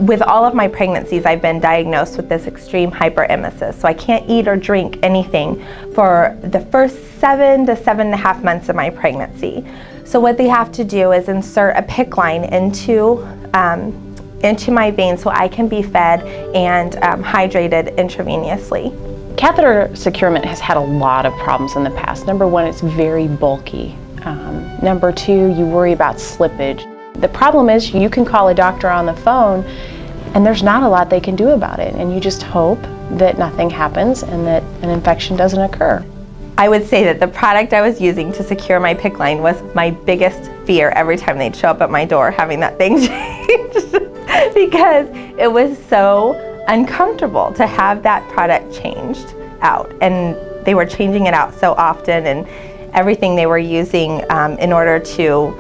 With all of my pregnancies, I've been diagnosed with this extreme hyperemesis. So I can't eat or drink anything for the first 7 to 7.5 months of my pregnancy. So what they have to do is insert a PICC line into my veins so I can be fed and hydrated intravenously. Catheter securement has had a lot of problems in the past. Number one, it's very bulky. Number two, you worry about slippage. The problem is you can call a doctor on the phone and there's not a lot they can do about it, and you just hope that nothing happens and that an infection doesn't occur. I would say that the product I was using to secure my PICC line was my biggest fear every time they'd show up at my door having that thing changed because it was so uncomfortable to have that product changed out, and they were changing it out so often, and everything they were using in order to,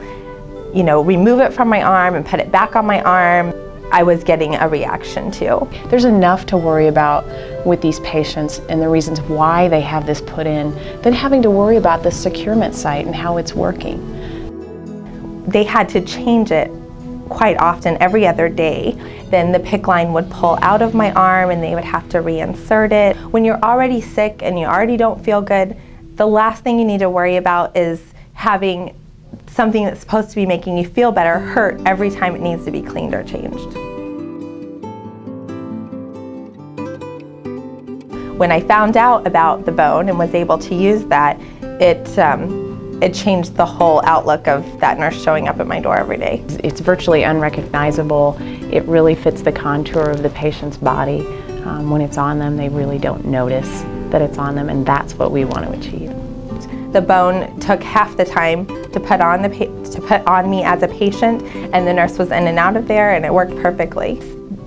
remove it from my arm and put it back on my arm, I was getting a reaction to. There's enough to worry about with these patients and the reasons why they have this put in than having to worry about the securement site and how it's working. They had to change it quite often, every other day. Then the PICC line would pull out of my arm and they would have to reinsert it. When you're already sick and you already don't feel good, the last thing you need to worry about is having something that's supposed to be making you feel better hurt every time it needs to be cleaned or changed. When I found out about the bone and was able to use that, it changed the whole outlook of that nurse showing up at my door every day. It's virtually unrecognizable. It really fits the contour of the patient's body. When it's on them, they really don't notice that it's on them, and that's what we want to achieve. The bone took half the time to put on me as a patient, and the nurse was in and out of there, and it worked perfectly.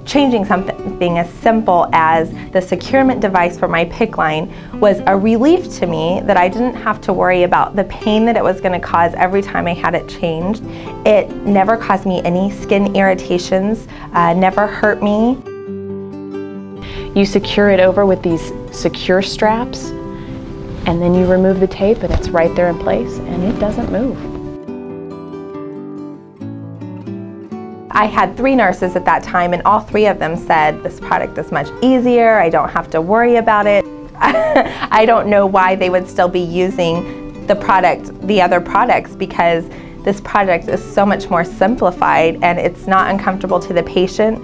Changing something as simple as the securement device for my PICC line was a relief to me that I didn't have to worry about the pain that it was going to cause every time I had it changed. It never caused me any skin irritations, never hurt me. You secure it over with these secure straps, and then you remove the tape and it's right there in place and it doesn't move. I had 3 nurses at that time, and all 3 of them said, this product is much easier, I don't have to worry about it. I don't know why they would still be using the other products, because this product is so much more simplified and it's not uncomfortable to the patient.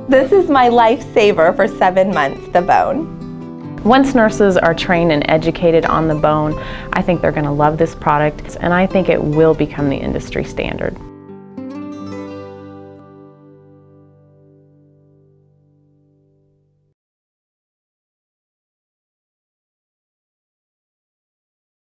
This is my lifesaver for 7 months, the bone. Once nurses are trained and educated on the bone, I think they're going to love this product, and I think it will become the industry standard.